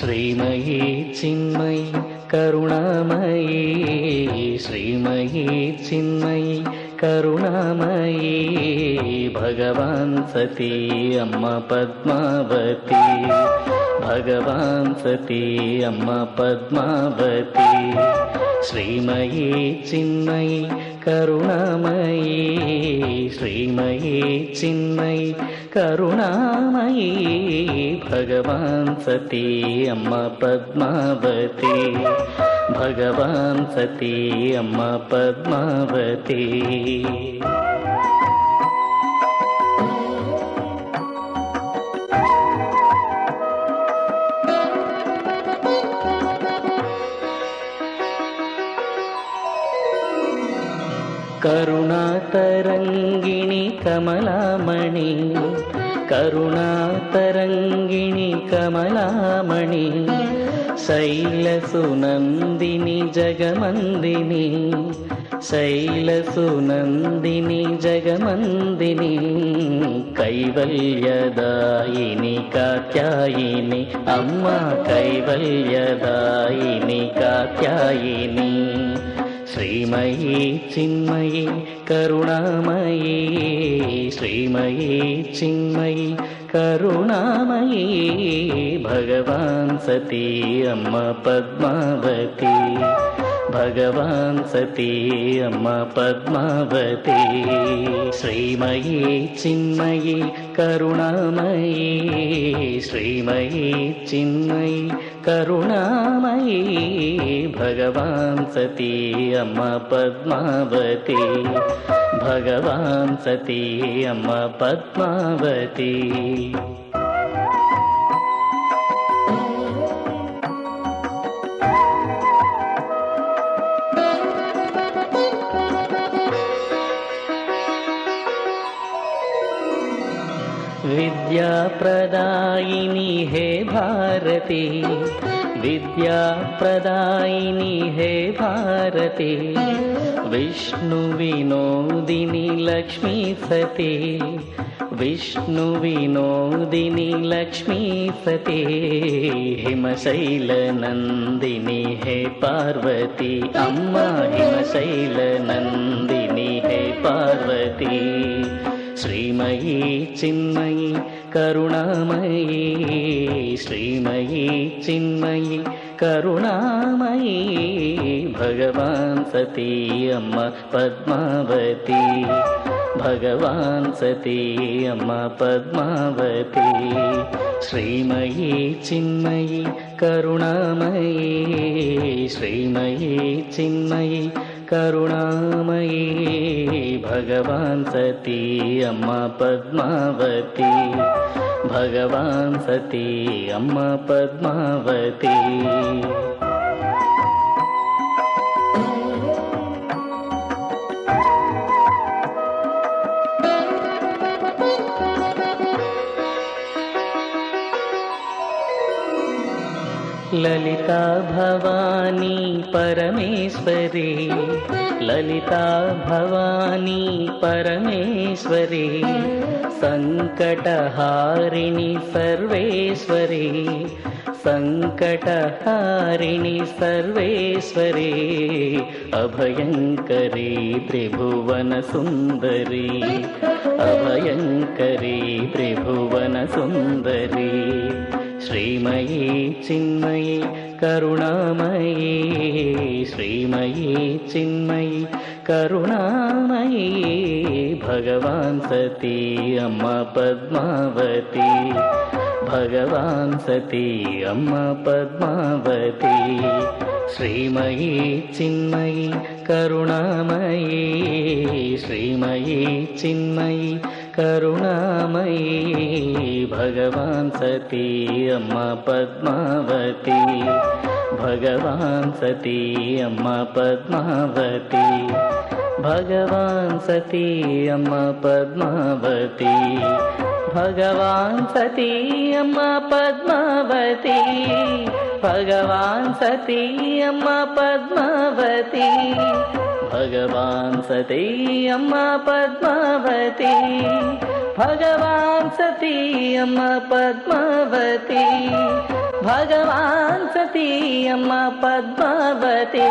श्रीमयी चिन्मयी करुणामयी, श्रीमयी चिन्मयी करुणामयी, भगवान् सती अम्म पद्मावती, भगवान् सती अम्म पद्मावती। श्रीमयी चिन्मयी करुणामयी, श्रीमयी चिन्मयी करुणामयी, भगवान् सती अम्म पद्मावती, भगवान् सती अम्म पद्मावती। करुणातरङ्गिणी कमलामणि, करुणातरङ्गिणी कमलामणि, शैलसुनन्दिनी जगमन्दिनी, शैलसुनन्दिनी जगमन्दिनी, कैवल्यदायिनी कात्यायिनी अम्मा, कैवल्यदायिनी कात्यायिनी। श्रीमयी चिन्मयी करुणामयी, श्रीमयी चिन्मयी करुणामयी, भगवान् सती अम्म पद्मावती, भगवान् सती अम्म पद्मावती। श्रीमयी चिन्मयी करुणामयी, श्रीमयी चिन्मयी करुणामयी, भगवान् सती अम्म पद्मावती, भगवान् सती अम्म पद्मावती। विद्याप्रदायिनी हे भारती, विद्याप्रदायिनी हे भारती, विष्णुविनोदिनी लक्ष्मी सती, विष्णुविनोदिनी लक्ष्मी सती, हिमशैलनन्दिनी हे पार्वती अम्मा, हिमशैलनन्दिनी हे पार्वती। श्रीमयी चिन्मयी करुणामयी, श्रीमयी चिन्मयी करुणामयी, भगवान् सती अम्म पद्मावती, भगवान् सती अम्म पद्मावती। श्रीमयी चिन्मयी करुणामयी, श्रीमयी चिन्मयी करुणामयी, भगवान् सती अम्म पद्मावती, भगवान् सती अम्म पद्मावती। ललिता भवानी परमेश्वरी, ललिता भवानी परमेश्वरी, संकटहारिणी सर्वेश्वरी, संकटहारिणी सर्वेश्वरी, अभयंकरी त्रिभुवन सुंदरी, अभयंकरी त्रिभुवन सुंदरी। श्रीमयी चिन्मयी करुणामयी, श्रीमयी चिन्मयी करुणामयी, भगवान् सती अम्म पद्मावती, भगवान् सती अम्म पद्मावती। श्रीमयी चिन्मयी करुणामयी, श्रीमयी चिन्मयी करुणामयी, भगवान् सती अम्म पद्मावती, भगवान् सती अम्म पद्मावती, भगवान् सती अम्म पद्मावती, भगवान् सती अम्म पद्मावती, भगवान् सती अम्म पद्मावती, भगवान् सती अम्म पद्मावती, भगवान् सती अम्म पद्मावती, ಭಗವಾನ್ ಸತಿ ಅಮ್ಮ ಪದ್ಮಾವತಿ.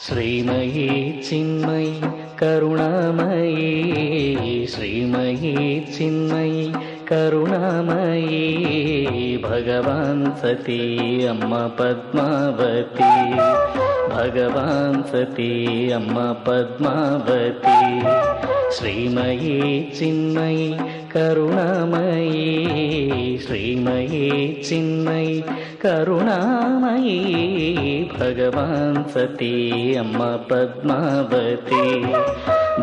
श्रीमयी चिन्मयी करुणामयी, श्रीमयी चिन्मयी करुणामयी, भगवान् सती अम्म पद्मावती, भगवान् सती अम्म पद्मावती. श्रीमयी चिन्मयी करुणामयी, श्रीमयी चिन्मयी करुणामयी, भगवान् सती अम्म पद्मावती,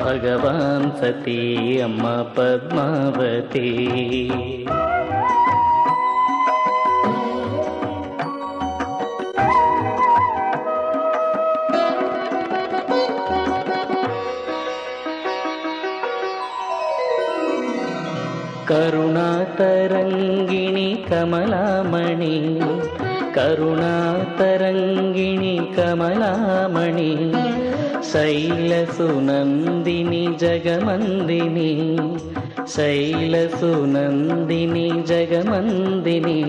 भगवान् सती अम्म पद्मावती. करुणातरङ्गिणी कमलामणि, करुणातरङ्गिणी कमलामणि, शैलसुनन्दिनी जगमन्दिनी, शैलसुनन्दिनी जगमन्दिनी,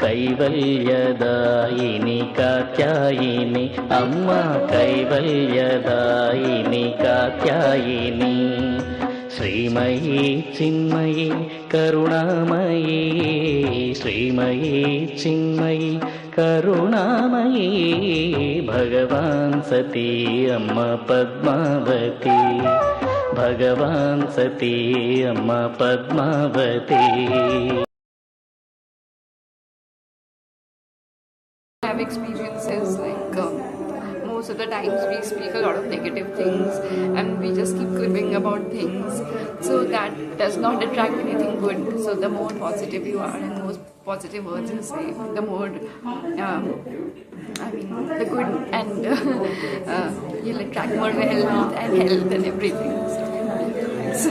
कैवल्यदायिनी कात्यायिनी अम्मा, कैवल्यदायिनी कात्यायिनी. श्रीमयी चिन्मयी करुणामयी, श्रीमयी चिन्मयी करुणामयी, भगवान् सती अम्म पद्मावती, भगवान् सती अम्म Padmavati. Have experiences like most of the times we speak a lot of negative things and we just keep cribbing about things, so that does not attract anything good. So the more positive you are and most positive words you say, the more the good, and you'll attract more wealth and health and everything. So,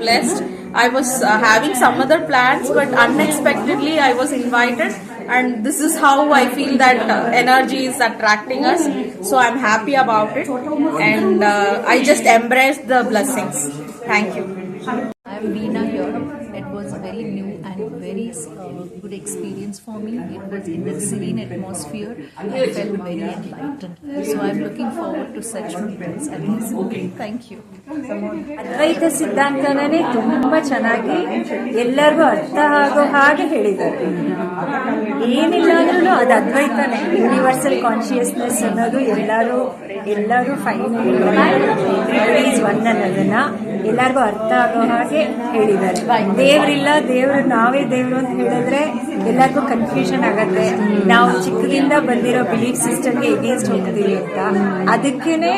blessed. I was having some other plans, but unexpectedly I was invited, and this is how I feel that energy is attracting us. So I'm happy about it, and I just embrace the blessings. Thank you. I'm Veena here. It was a very new and very good experience for me. It was in the serene atmosphere. I felt very enlightened. So I'm looking forward to such meetings at least. Thank you. ಅದ್ವೈತ ಸಿದ್ಧಾಂತನೇ ತುಂಬಾ ಚೆನ್ನಾಗಿ ಎಲ್ಲರಿಗೂ ಅರ್ಥ ಆಗೋ ಹಾಗೆ ಹೇಳಿದ್ದಾರೆ. ಏನಿಲ್ಲ ಅಂದ್ರೂ ಅದು ಅದ್ವೈತನೇ, ಯೂನಿವರ್ಸಲ್ ಕಾನ್ಶಿಯಸ್ನೆಸ್ ಅನ್ನೋದು ಎಲ್ಲರೂ ಫೈನಲಿ ಒನ್ ಅನ್ನೋದನ್ನ ಎಲ್ಲರಿಗೂ ಅರ್ಥ ಆಗೋ ಹಾಗೆ ಹೇಳಿದ್ದಾರೆ. ದೇವರಿಲ್ಲ, ದೇವರು ನಾವೇ ದೇವರು ಅಂತ ಹೇಳಿದ್ರೆ ಎಲ್ಲರಿಗೂ ಕನ್ಫ್ಯೂಷನ್ ಆಗತ್ತೆ. ನಾವು ಚಿಕ್ಕದಿಂದ ಬಂದಿರೋ ಬಿಲೀಫ್ ಸಿಸ್ಟಮ್ಗೆ ಎಗೇನ್ಸ್ಟ್ ಹೋಗ್ತೀವಿ ಅಂತ. ಅದಕ್ಕೇನೆ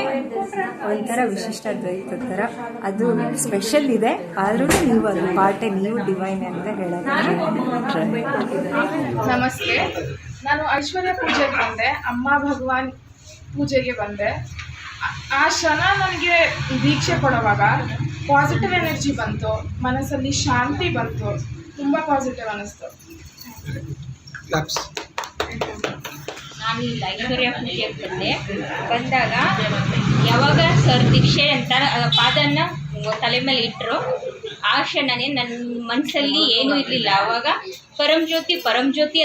ಒಂಥರ ವಿಶಿಷ್ಟ ಅದ್ವೈತ ಥರ ಅದು ಸ್ಪೆಷಲ್ ಇದೆ. ಆದ್ರೂ ನೀವು ಅದ್ರ ಪಾರ್ಟೇ, ನೀವು ಡಿವೈನ್ ಅಂತ ಹೇಳೋದು. ನಮಸ್ತೆ, ನಾನು ಐಶ್ವರ್ಯ ಪೂಜೆಗೆ ಬಂದೆ, ಅಮ್ಮ ಭಗವಾನ್ ಪೂಜೆಗೆ ಬಂದೆ. ಆ ಕ್ಷಣ ನನಗೆ ದೀಕ್ಷೆ ಕೊಡುವಾಗ ಪಾಸಿಟಿವ್ ಎನರ್ಜಿ ಬಂತು, ಮನಸ್ಸಲ್ಲಿ ಶಾಂತಿ ಬಂತು, ತುಂಬ ಪಾಸಿಟಿವ್ ಅನ್ನಿಸ್ತು. ನಾನು ಇಲ್ಲಿ ಐಶ್ವರ್ಯ ಪೂಜೆಗೆ ಬಂದಾಗ ಯಾವಾಗ ಸರ್ ದೀಕ್ಷೆ ಅಂತ ಪಾದನ ತಲೆ ಮೇಲೆ ಇಟ್ಟರು, ಆ ಕ್ಷಣನೇ ನನ್ನ ಮನಸ್ಸಲ್ಲಿ ಏನೂ ಇರಲಿಲ್ಲ. ಆವಾಗ ಪರಂಜ್ಯೋತಿ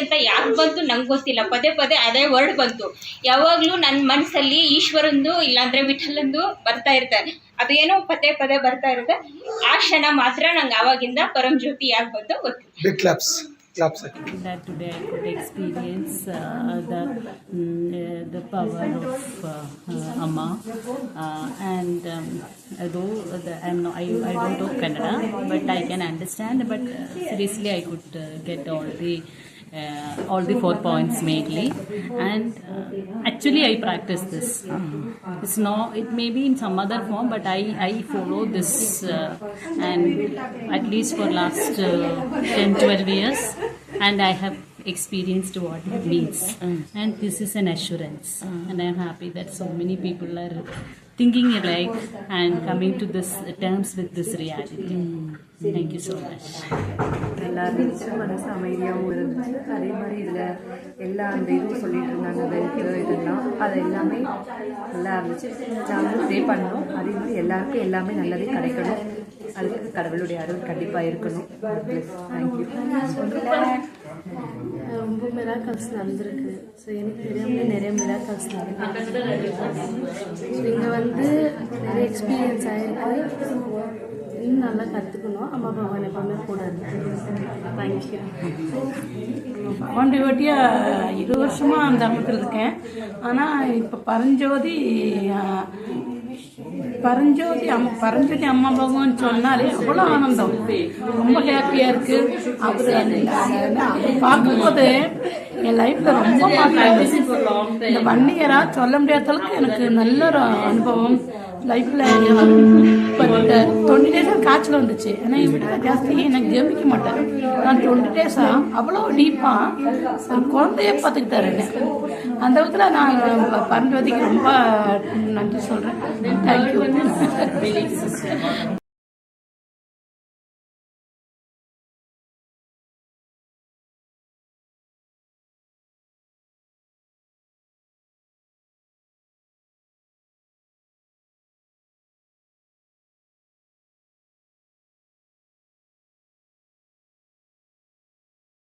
ಅಂತ ಯಾಕೆ ಬಂತು ನಂಗೆ ಗೊತ್ತಿಲ್ಲ, ಪದೇ ಪದೇ ಅದೇ ವರ್ಡ್ ಬಂತು. ಯಾವಾಗಲೂ ನನ್ನ ಮನಸ್ಸಲ್ಲಿ ಈಶ್ವರಂದು ಇಲ್ಲಾಂದರೆ ವಿಠಲಂದು ಬರ್ತಾ ಇರ್ತಾರೆ, ಅದೇನೋ ಪದೇ ಪದೇ ಬರ್ತಾ ಇರುತ್ತೆ. ಆ ಕ್ಷಣ ಮಾತ್ರ ನಂಗೆ ಆವಾಗಿಂದ ಪರಂಜ್ಯೋತಿ ಯಾಕೆ ಬಂತು ಗೊತ್ತಿಲ್ಲ. That today I could experience the power of Amma, and although I don't know Kannada, but I can understand. But seriously, I could get all the 4 points mainly, and actually I practice this. It's not, it may be in some other form, but I follow this, and at least for last 10-12 years, and I have experienced what it means. And this is an assurance. And I am happy that so many people are thinking alike and coming to this terms with this reality. Thank you so much. நல்லா இருந்துச்சு, மனசு அமைதியாகவும் இருந்துச்சு. அதே மாதிரி இதில் எல்லா அந்த இதுவும் சொல்லிட்டு இருந்தாங்க, வெல்த்து இதெல்லாம், அது எல்லாமே நல்லா இருந்துச்சு. நாங்களும் ப்ரே பண்ணோம், அதே மாதிரி எல்லாருக்கும் எல்லாமே நல்லதே கிடைக்கணும், அதுக்கு கடவுளுடைய அருள் கண்டிப்பாக இருக்கணும். தேங்க்யூ. ரொம்ப மிராக்கல்ஸ் நடந்திருக்கு. ஸோ எனக்கு தெரியாமல் நிறைய மிராக்கல்ஸ் நடந்திருக்கு. ஸோ இங்கே வந்து நிறைய எக்ஸ்பீரியன்ஸ் ஆகிருக்கு. இன்னும் நல்லா கற்றுக்கணும். அம்மா பகவான் எப்பவுமே கூட இருக்கு. தேங்க்யூ. பகவான் டிவோட்டியாக 20 வருஷமாக அந்த அம்மத்தில் இருக்கேன். ஆனால் இப்போ பரஞ்சோதி அம்மா பகவான் சொன்னாலே அவ்வளோ ஆனந்தம், ரொம்ப ஹாப்பியாக இருக்குது. அவர் பார்க்கும்போது என் லைஃப்பில் ரொம்ப மாற்றம். இந்த 1 இயரா சொல்ல முடியாத அளவுக்கு எனக்கு நல்ல ஒரு அனுபவம் லைஃப்பில். பட் 20 டேஸாக காய்ச்சல் வந்துச்சு. ஏன்னா விட ஜாஸ்தி எனக்கு கவனிக்க மாட்டேன். நான் 20 டேஸாக அவ்வளோ டீப்பாக குழந்தைய பார்த்துக்கிட்டாரு என்ன. அந்த விதத்தில் நான் பரஞ்சோதிக்கு ரொம்ப நன்றி சொல்கிறேன். தேங்க்யூ.